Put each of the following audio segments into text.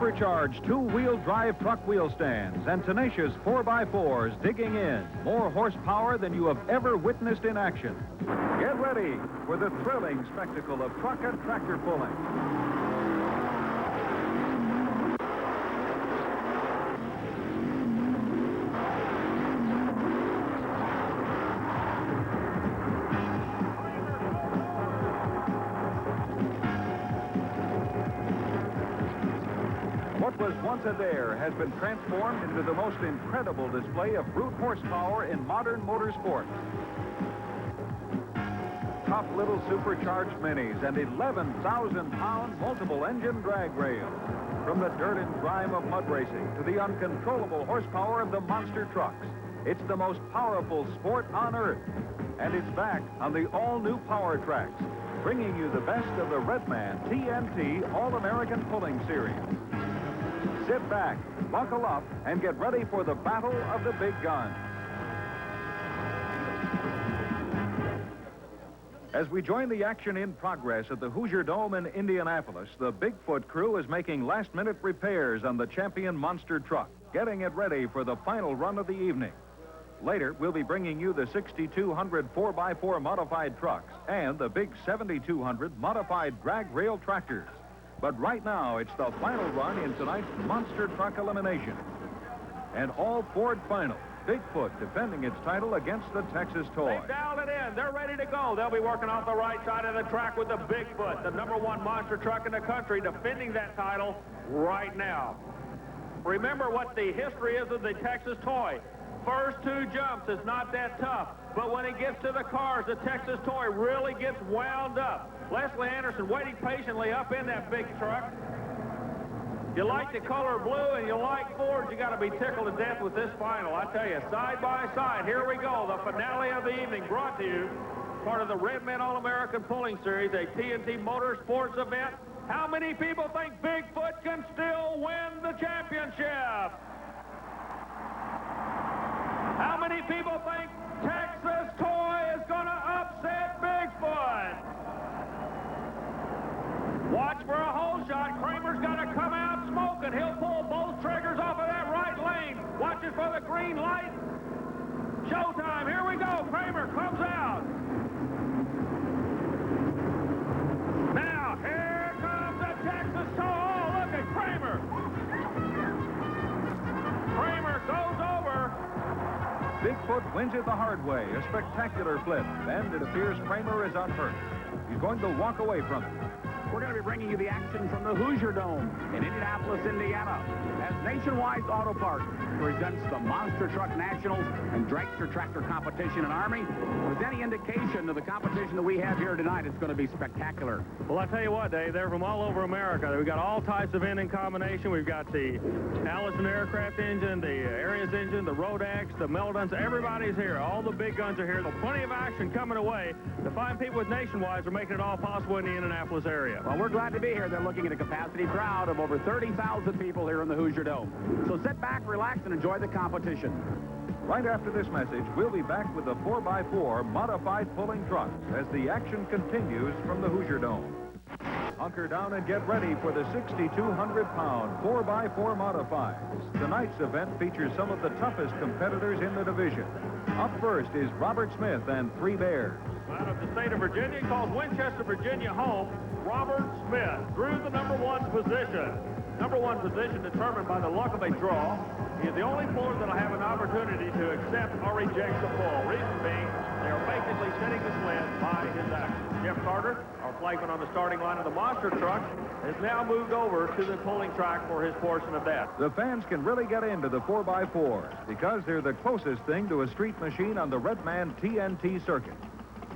supercharged two-wheel drive truck wheel stands and tenacious 4x4s digging in. More horsepower than you have ever witnessed in action. Get ready for the thrilling spectacle of truck and tractor pulling. What was once a dare has been transformed into the most incredible display of brute horsepower in modern motorsport. Tough little supercharged minis and 11,000-pound multiple-engine drag rails. From the dirt and grime of mud racing to the uncontrollable horsepower of the monster trucks, it's the most powerful sport on earth. And it's back on the all-new Powertrax, bringing you the best of the Redman TNT All-American Pulling Series. Sit back, buckle up, and get ready for the battle of the big guns. As we join the action in progress at the Hoosier Dome in Indianapolis, the Bigfoot crew is making last-minute repairs on the champion monster truck, getting it ready for the final run of the evening. Later, we'll be bringing you the 6200 4x4 modified trucks and the big 7200 modified drag rail tractors. But right now, it's the final run in tonight's monster truck elimination. And all Ford final, Bigfoot defending its title against the Texas Toy. They've dialed it in. They're ready to go. They'll be working off the right side of the track with the Bigfoot, the #1 monster truck in the country, defending that title right now. Remember what the history is of the Texas Toy. First two jumps is not that tough, but when it gets to the cars, the Texas Toy really gets wound up. Leslie Anderson waiting patiently up in that big truck. You like the color blue and you like Fords, you got to be tickled to death with this final. I tell you, side by side, here we go, the finale of the evening, brought to you part of the Redman All-American Pulling Series, a TNT Motorsports event. How many people think Bigfoot can still win the championship? How many people think Texas Toy is going to upset Bigfoot? Watch for a hole shot. Kramer's got to come out smoking. He'll pull both triggers off of that right lane. Watching for the green light. Showtime. Here we go. Kramer comes out. Now, here comes the Texas Toy. Oh, look at Kramer. Kramer goes over. Bigfoot wins it the hard way, a spectacular flip, and it appears Kramer is unhurt. He's going to walk away from it. We're going to be bringing you the action from the Hoosier Dome in Indianapolis, Indiana, as Nationwide Auto Parts presents the Monster Truck Nationals and Dragster Tractor Competition in Army. If there's any indication of the competition that we have here tonight, it's going to be spectacular. Well, I tell you what, Dave, they're from all over America. We've got all types of engine combination. We've got the Allison aircraft engine, the Arias engine, the Rodax, the Meldons. Everybody's here. All the big guns are here. There's plenty of action coming away. The fine people with Nationwide are making it all possible in the Indianapolis area. Well, we're glad to be here. They're looking at a capacity crowd of over 30,000 people here in the Hoosier Dome. So sit back, relax, and enjoy the competition. Right after this message, we'll be back with the 4x4 modified pulling trucks as the action continues from the Hoosier Dome. Hunker down and get ready for the 6,200-pound 4x4 modifieds. Tonight's event features some of the toughest competitors in the division. Up first is Robert Smith and Three Bears. Out of the state of Virginia, calls Winchester, Virginia home, Robert Smith drew the #1 position. #1 position determined by the luck of a draw. He is the only puller that will have an opportunity to accept or reject the pull. Reason being, they are basically setting the sled by his action. Jeff Carter, our flagman on the starting line of the monster truck, has now moved over to the pulling track for his portion of that. The fans can really get into the 4x4s because they're the closest thing to a street machine on the Redman TNT circuit.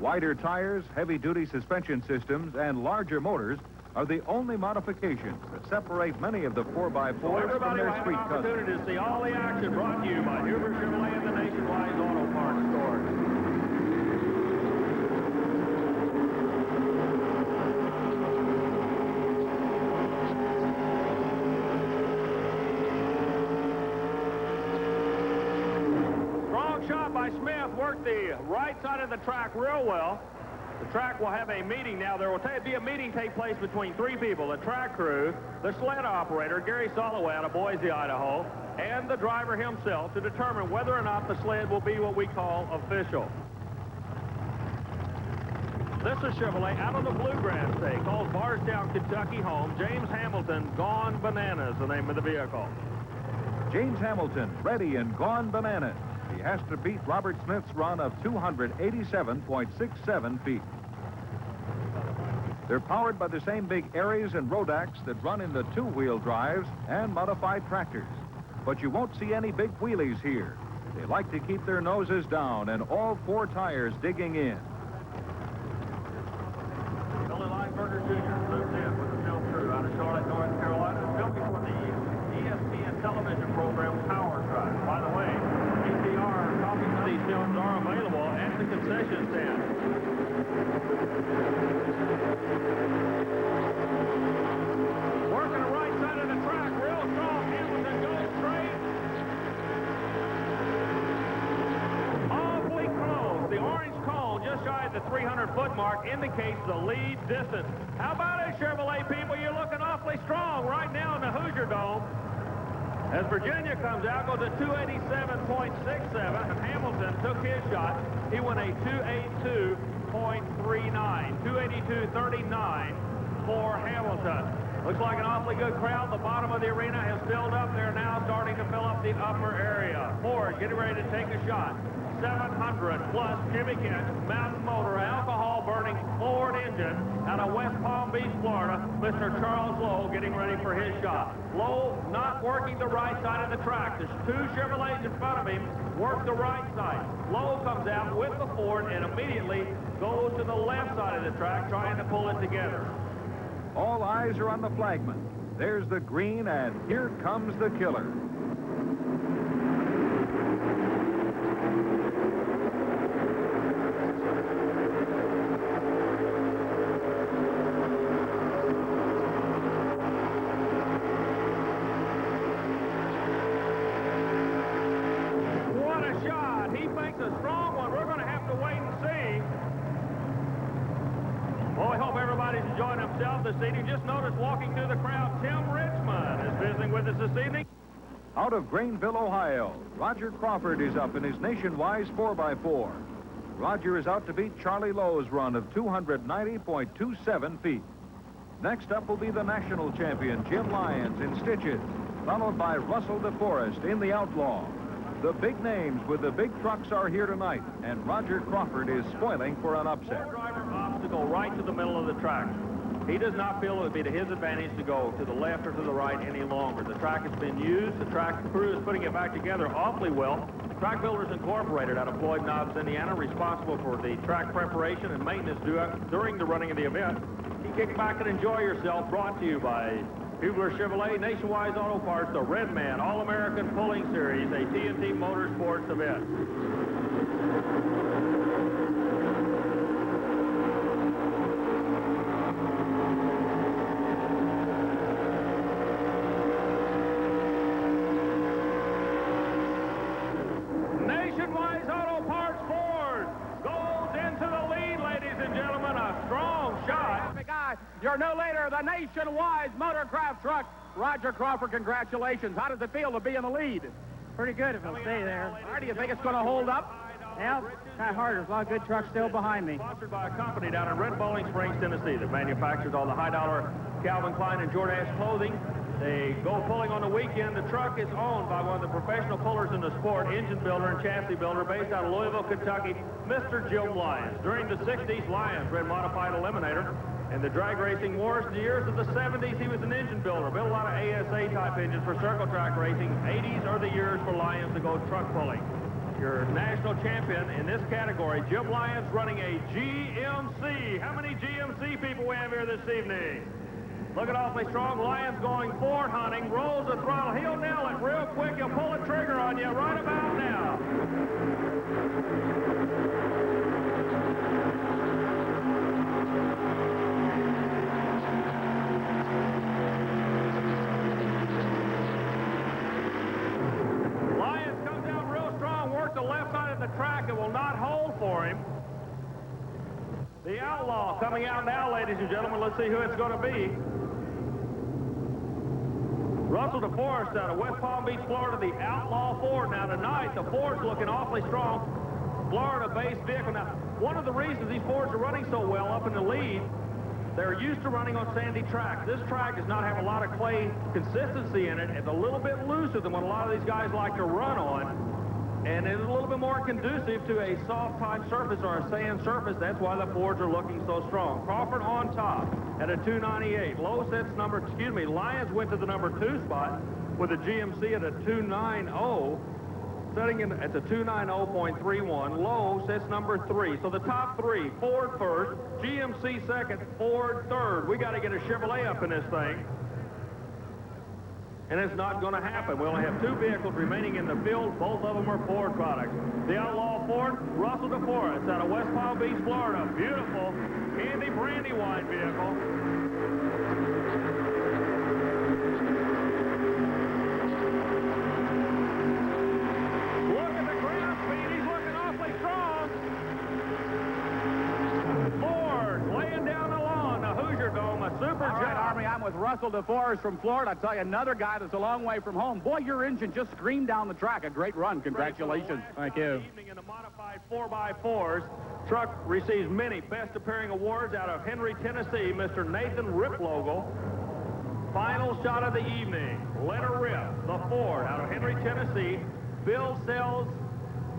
Wider tires, heavy-duty suspension systems, and larger motors are the only modifications that separate many of the 4x4s from their street cousins. Opportunity to see all the action brought to you by Huber Chevrolet and the Nationwide Auto Parts stores. Strong shot by Smith, worked the right side of the track real well. The track will have a meeting now. There will be a meeting take place between three people: the track crew, the sled operator, Gary Soloway out of Boise, Idaho, and the driver himself, to determine whether or not the sled will be what we call official. This is Chevrolet out of the Bluegrass State, called Bardstown, Kentucky home. James Hamilton, Gone Bananas, the name of the vehicle. James Hamilton, ready and gone bananas. He has to beat Robert Smith's run of 287.67 feet. They're powered by the same big Aries and Rodax that run in the two-wheel drives and modified tractors. But you won't see any big wheelies here. They like to keep their noses down and all four tires digging in. Billy Lineberger Jr. moves in with the film crew out of Charlotte, North Carolina, filming for the ESPN television program Powertrax. By the way, ATR copies of these films are available at the concession stand. Working the right side of the track, real strong. Hamilton goes straight. Awfully close. The orange cone just shy of the 300-foot mark indicates the lead distance. How about it, Chevrolet people? You're looking awfully strong right now in the Hoosier Dome. As Virginia comes out, goes at 287.67, and Hamilton took his shot. He went a 282.39, 282.39 for Hamilton. Looks like an awfully good crowd. The bottom of the arena has filled up. They're now starting to fill up the upper area. Ford getting ready to take a shot. 700-plus cubic inch Mountain Motor alcohol-burning Ford engine out of West Palm Beach, Florida. Mr. Charles Lowe getting ready for his shot. Lowe not working the right side of the track. There's two Chevrolets in front of him. Work the right side. Lowe comes out with the Ford and immediately goes to the left side of the track trying to pull it together. All eyes are on the flagman. There's the green, and here comes the killer. What a shot. He makes a strong one. We're going to have to wait and see. Well, we hope everybody's enjoying themselves this evening. Just noticed walking through the crowd, Tim Richmond is visiting with us this evening. Out of Greenville, Ohio, Roger Crawford is up in his Nationwide 4x4. Roger is out to beat Charlie Lowe's run of 290.27 feet. Next up will be the national champion, Jim Lyons, in Stitches, followed by Russell DeForest in the Outlaw. The big names with the big trucks are here tonight, and Roger Crawford is spoiling for an upset. Driver obstacle right to the middle of the track. He does not feel it would be to his advantage to go to the left or to the right any longer. The track has been used. The track crew is putting it back together awfully well. Track Builders Incorporated out of Floyd Knobs, Indiana, responsible for the track preparation and maintenance during the running of the event. You kick back and enjoy yourself, brought to you by Hubler Chevrolet, Nationwide Auto Parts, the Red Man All-American Pulling Series, a TNT Motorsports event. Nationwide Auto Parts Ford goes into the lead, ladies and gentlemen. A strong shot. You're no later the Nationwide Motorcraft truck. Roger Crawford, congratulations. How does it feel to be in the lead? Pretty good if it'll stay there. How do you think it's going to hold up? Yeah, kind of hard. There's a lot of good trucks still behind me. Sponsored by a company down in Red Bowling Springs, Tennessee, that manufactures all the high-dollar Calvin Klein and Jordache clothing. They go pulling on the weekend. The truck is owned by one of the professional pullers in the sport, engine builder and chassis builder, based out of Louisville, Kentucky, Mr. Jim Lyons. During the 60s, Lyons ran modified Eliminator. In the drag racing wars, the years of the 70s, he was an engine builder, built a lot of ASA-type engines for circle track racing. 80s are the years for Lyons to go truck pulling. Your national champion in this category, Jim Lyons, running a GMC. How many GMC people we have here this evening? Looking awfully strong. Lyons going forward hunting, rolls the throttle. He'll nail it real quick. He'll pull a trigger on you right about now. Lyons comes out real strong, worked the left side of the track. It will not hold for him. The Outlaw coming out now, ladies and gentlemen. Let's see who it's going to be. Russell DeForest out of West Palm Beach, Florida, the Outlaw Ford. Now tonight, the Ford's looking awfully strong. Florida-based vehicle. Now, one of the reasons these Fords are running so well up in the lead, they're used to running on sandy tracks. This track does not have a lot of clay consistency in it. It's a little bit looser than what a lot of these guys like to run on. And it's a little bit more conducive to a soft-type surface or a sand surface. That's why the Fords are looking so strong. Crawford on top at a 298. Lyons went to the number 2 spot with a GMC at a 290. Setting in at the 290.31. Lowe sits number 3. So the top 3, Ford first, GMC second, Ford third. We got to get a Chevrolet up in this thing. And it's not going to happen. We only have 2 vehicles remaining in the field. Both of them are Ford products. The Outlaw Ford, Russell DeForest out of West Palm Beach, Florida. Beautiful Candy Brandywine vehicle. Look at the ground speed. He's looking awfully strong. Ford laying down the lawn. The Hoosier Dome, a super All right, job. Army, I'm with Russell DeForest from Florida. I tell you, another guy that's a long way from home. Boy, your engine just screamed down the track. A great run. Congratulations. Thank you. Evening in the modified 4x4s. Truck receives many Best Appearing Awards out of Henry, Tennessee, Mr. Nathan Riplogle. Final shot of the evening. Let her rip. The Ford out of Henry, Tennessee. Bill sells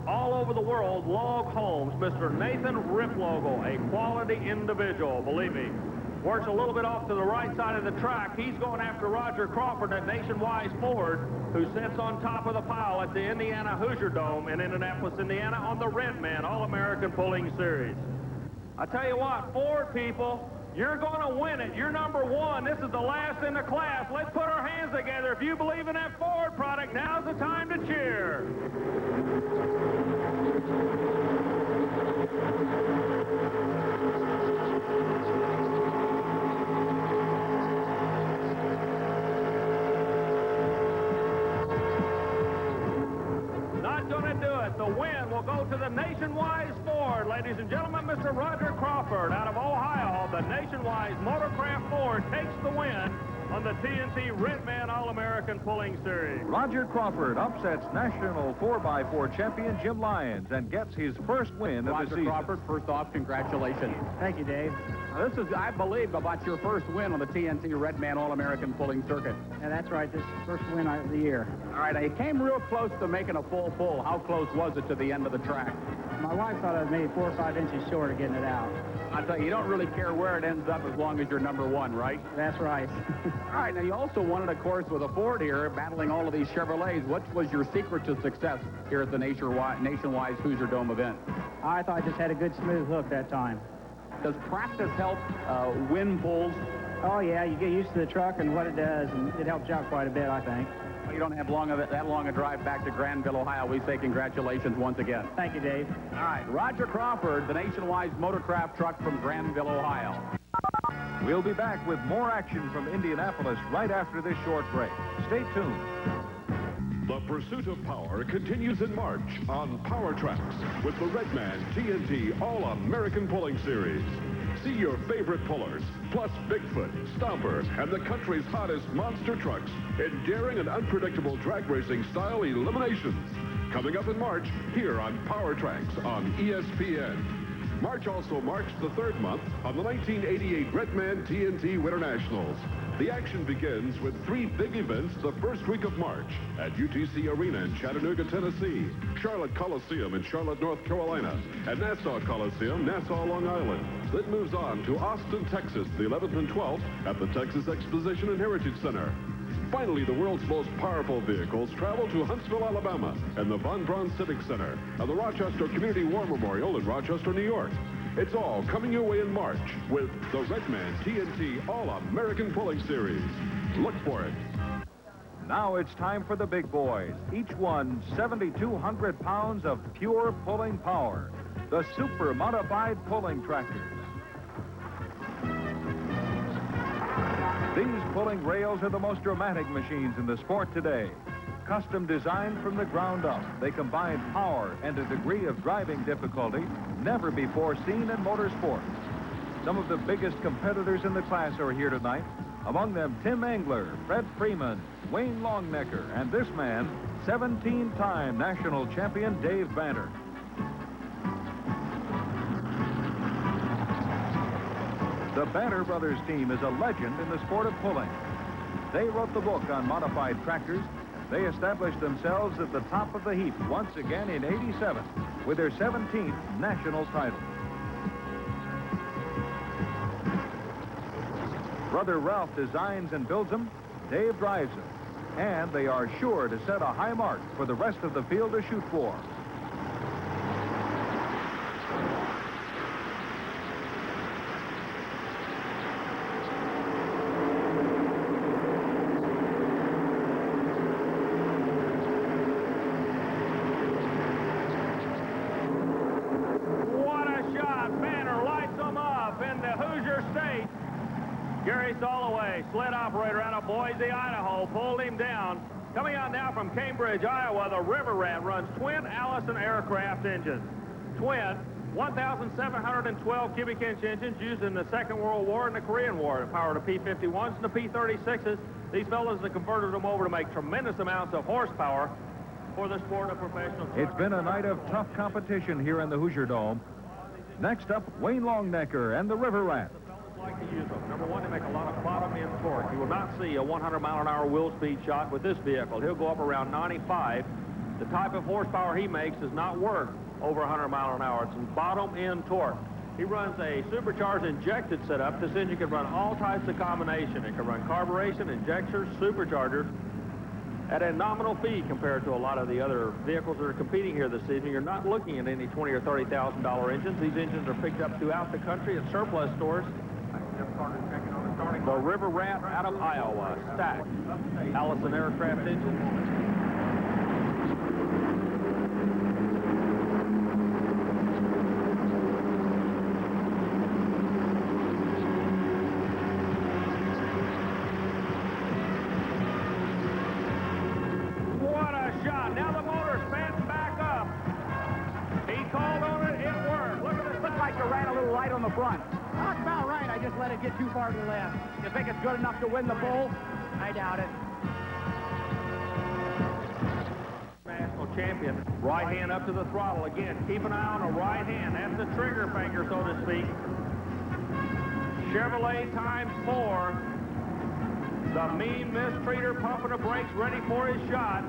all over the world log homes. Mr. Nathan Riplogle, a quality individual, believe me. Works a little bit off to the right side of the track. He's going after Roger Crawford at Nationwide Ford, who sits on top of the pile at the Indiana Hoosier Dome in Indianapolis, Indiana, on the Redman All-American Pulling Series. I tell you what, Ford people, you're going to win it. You're number 1. This is the last in the class. Let's put our hands together. If you believe in that Ford product, now's the time to cheer. Not going to do it. The win will go to the Nationwide Ford. Ladies and gentlemen, Mr. Roger Crawford out of Ohio, the Nationwide Motorcraft Ford takes the win on the TNT Redman All-American Pulling Series. Roger Crawford upsets national 4x4 champion Jim Lyons and gets his first win of the Roger season. Crawford, first off, congratulations. Thank you, Dave. Now, this is, I believe, about your first win on the TNT Redman All-American Pulling Circuit. Yeah, that's right. This is the first win of the year. All right, you came real close to making a full pull. How close was it to the end of the track? My wife thought I was maybe 4 or 5 inches short of getting it out. I tell you, you don't really care where it ends up as long as you're number 1, right? That's right. All right, now you also won it, of course, with a Ford here, battling all of these Chevrolets. What was your secret to success here at the Nationwide Hoosier Dome event? I thought I just had a good smooth hook that time. Does practice help win pulls? Oh, yeah, you get used to the truck and what it does, and it helps you out quite a bit, I think. You don't have that long a drive back to Granville, Ohio. We say congratulations once again. Thank you, Dave. All right, Roger Crawford, the Nationwide Motorcraft truck from Granville, Ohio. We'll be back with more action from Indianapolis right after this short break. Stay tuned. The pursuit of power continues in March on Powertrax with the Redman TNT All-American Pulling Series. See your favorite pullers, plus Bigfoot, Stomper, and the country's hottest monster trucks in daring and unpredictable drag racing style eliminations. Coming up in March, here on Powertrax on ESPN. March also marks the 3rd month on the 1988 Redman TNT Winter Nationals. The action begins with 3 big events the first week of March at UTC Arena in Chattanooga, Tennessee, Charlotte Coliseum in Charlotte, North Carolina, and Nassau Coliseum, Nassau, Long Island. Then moves on to Austin, Texas, the 11th and 12th at the Texas Exposition and Heritage Center. Finally, the world's most powerful vehicles travel to Huntsville, Alabama, and the Von Braun Civic Center, and the Rochester Community War Memorial in Rochester, New York. It's all coming your way in March with the Redman TNT All-American Pulling Series. Look for it. Now it's time for the big boys. Each one 7,200 pounds of pure pulling power. The super modified pulling tractors. These pulling rails are the most dramatic machines in the sport today. Custom designed from the ground up, they combine power and a degree of driving difficulty never before seen in motorsports. Some of the biggest competitors in the class are here tonight. Among them, Tim Engler, Fred Freeman, Wayne Longnecker, and this man, 17-time national champion Dave Banner. The Banner Brothers team is a legend in the sport of pulling. They wrote the book on modified tractors. They established themselves at the top of the heap once again in '87 with their 17th national title. Brother Ralph designs and builds them. Dave drives them. And they are sure to set a high mark for the rest of the field to shoot for. Sled operator out of Boise, Idaho, pulled him down. Coming out now from Cambridge, Iowa, the River Rat runs twin Allison aircraft engines. Twin 1,712 cubic inch engines used in the Second World War and the Korean War to power the P-51s and the P-36s. These fellows have converted them over to make tremendous amounts of horsepower for the sport of professional truck. It's been a night of tough competition here in the Hoosier Dome. Next up, Wayne Longnecker and the River Rat. Like to use them. Number one, they make a lot of bottom end torque. You will not see a 100-mile-an-hour wheel speed shot with this vehicle. He'll go up around 95. The type of horsepower he makes does not work over 100 miles an hour. It's in bottom end torque. He runs a supercharged injected setup. This engine can run all types of combination. It can run carburation, injectors, superchargers at a nominal fee compared to a lot of the other vehicles that are competing here this evening. You're not looking at any $20,000 or $30,000 engines. These engines are picked up throughout the country at surplus stores. The River Rat out of Iowa, stacked Allison aircraft engine. What a shot. Now the motor's bent back up. He called on it. It worked. Look at this. Looks like you ran a little light on the front. That's about right. I just let it get too far to the left. You think it's good enough to win the bull? I doubt it. National champion. Right hand up to the throttle. Again, keep an eye on the right hand. That's the trigger finger, so to speak. Chevrolet ×4. The mean mistreater pumping the brakes, ready for his shot.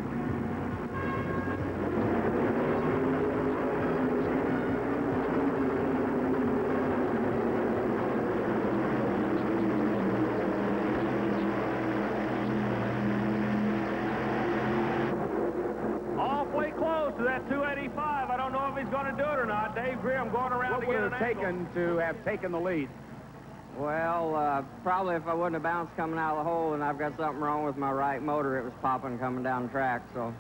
Close to that 285. I don't know if he's going to do it or not. Dave Grimm going around to get an angle. What would it have taken to have taken the lead? Well, probably if I wouldn't have bounced coming out of the hole and I've got something wrong with my right motor, it was popping coming down the track, so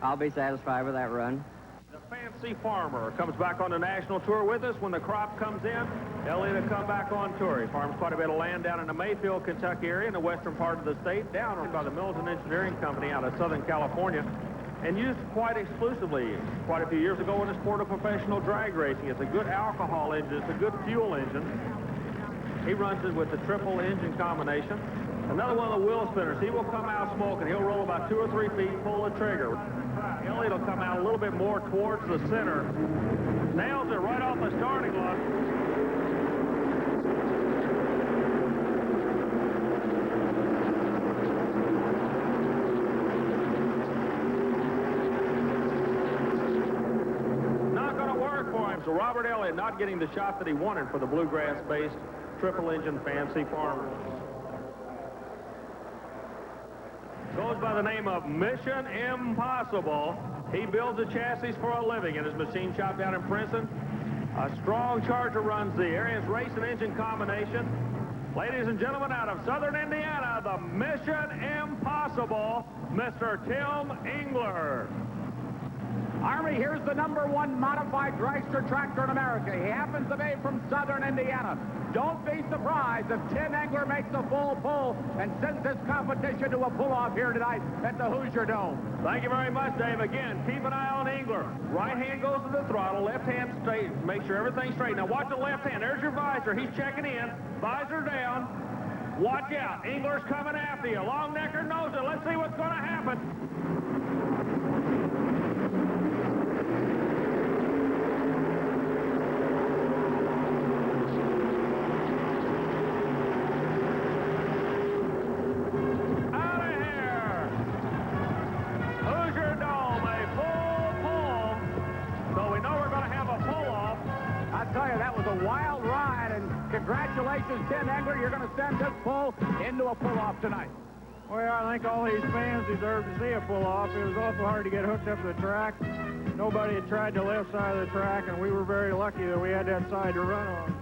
I'll be satisfied with that run. The Fancy Farmer comes back on the national tour with us. When the crop comes in, Elliott will come back on tour. He farms quite a bit of land down in the Mayfield, Kentucky area in the western part of the state, down by the Milton Engineering Company out of Southern California, and used quite exclusively quite a few years ago in the sport of professional drag racing. It's a good alcohol engine. It's a good fuel engine. He runs it with the triple engine combination. Another one of the wheel spinners. He will come out smoking. He'll roll about 2 or 3 feet, pull the trigger. Elliott will come out a little bit more towards the center. Nails it right off the starting block. So Robert Elliott not getting the shot that he wanted for the bluegrass-based triple-engine Fancy Farmer. Goes by the name of Mission Impossible. He builds the chassis for a living in his machine shop down in Princeton. A strong charger runs the area's race and engine combination. Ladies and gentlemen, out of Southern Indiana, the Mission Impossible, Mr. Tim Engler. Army, here's the #1 modified dragster tractor in America. He happens to be from southern Indiana. Don't be surprised if Tim Engler makes a full pull and sends this competition to a pull-off here tonight at the Hoosier Dome. Thank you very much, Dave. Again, keep an eye on Engler. Right hand goes to the throttle, left hand straight. Make sure everything's straight. Now watch the left hand. There's your visor. He's checking in. Visor down. Watch out. Engler's coming after you. Longnecker knows it. Let's see what's going to happen. Congratulations, Tim Engler. You're going to send this pull into a pull-off tonight. Well, I think all these fans deserve to see a pull-off. It was awful hard to get hooked up to the track. Nobody had tried the left side of the track, and we were very lucky that we had that side to run on.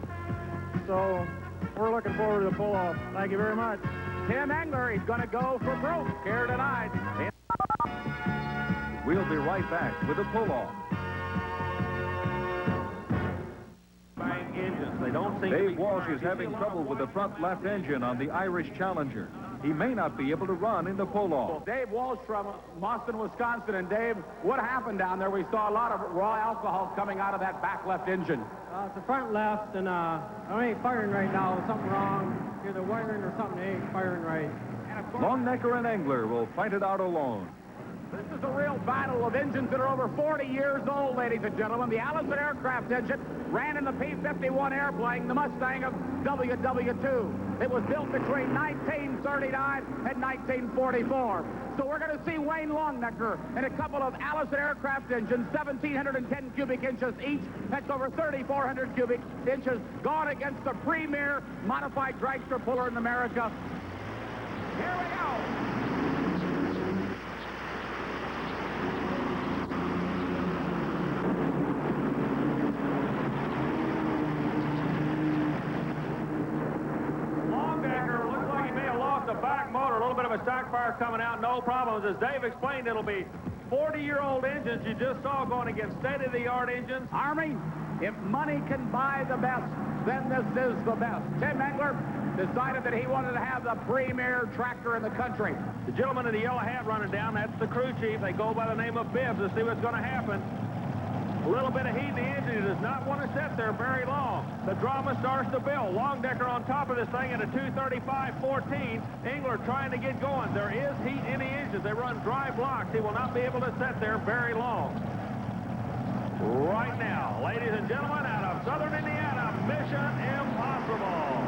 So we're looking forward to the pull-off. Thank you very much. Tim Engler, he's going to go for broke here tonight. We'll be right back with the pull-off. Engines. They don't seem Dave Walsh is having trouble with the front left engine on the Irish Challenger. He may not be able to run in the pull-off. Dave Walsh from Boston, Wisconsin. And Dave, what happened down there? We saw a lot of raw alcohol coming out of that back left engine. It's the front left, and I ain't firing right now. There's something wrong. Either wiring or something ain't firing right. Longnecker and Engler will fight it out alone. This is a real battle of engines that are over 40 years old, ladies and gentlemen. The Allison aircraft engine ran in the P-51 airplane, the Mustang of WW2. It was built between 1939 and 1944. So we're going to see Wayne Longnecker and a couple of Allison aircraft engines, 1,710 cubic inches each. That's over 3,400 cubic inches, gone against the premier modified dragster puller in America. Here we go. A stock fire coming out, no problems. As Dave explained, it'll be 40-year-old engines you just saw going against state-of-the-art engines. Army, if money can buy the best, then this is the best. Tim Engler decided that he wanted to have the premier tractor in the country. The gentleman in the yellow hat running down, that's the crew chief. They go by the name of Bibbs to see what's going to happen. A little bit of heat in the engine. He does not want to sit there very long. The drama starts to build. Longnecker on top of this thing at a 235.14. Engler trying to get going. There is heat in the engines. They run dry blocks. He will not be able to sit there very long. Right now, ladies and gentlemen, out of southern Indiana, Mission Impossible.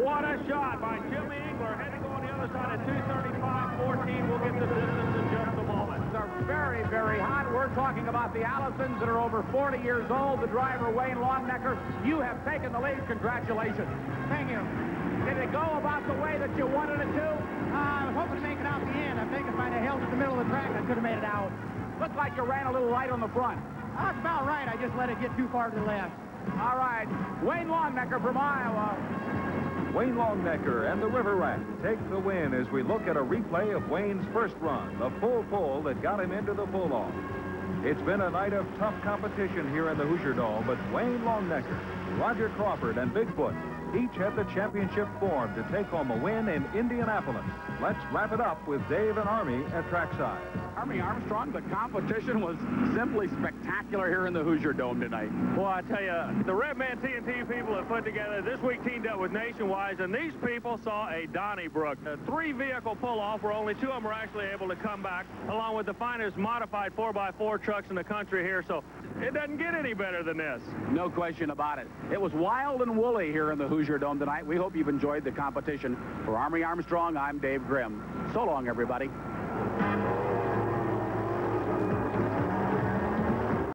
What a shot by Jimmy Engler. Had to go on the other side at 235.14. We'll get the distance in just a moment. They're very, very hot. We're talking about the Allisons that are over 40 years old. The driver, Wayne Longnecker. You have taken the lead. Congratulations. Thank you. Did it go about the way that you wanted it to? I was hoping to make it out the end. I think if I'd have held it in the middle of the track, I could have made it out. Looked like you ran a little light on the front. That's about right. I just let it get too far to the left. All right. Wayne Longnecker from Iowa. Wayne Longnecker and the River Rat take the win as we look at a replay of Wayne's first run, the full pull that got him into the pull-off. It's been a night of tough competition here in the Hoosier Dome, but Wayne Longnecker, Roger Crawford, and Bigfoot each had the championship form to take home a win in Indianapolis. Let's wrap it up with Dave and Army at trackside. Army Armstrong, the competition was simply spectacular here in the Hoosier Dome tonight. Well, I tell you, the Redman TNT people have put together, this week teamed up with Nationwide, and these people saw a Donnybrook, a 3-vehicle pull-off where only 2 of them were actually able to come back, along with the finest modified 4x4 trucks in the country here, so it doesn't get any better than this. No question about it. It was wild and woolly here in the Hoosier Dome tonight. We hope you've enjoyed the competition. For Army Armstrong, I'm Dave Grimm. So long, everybody.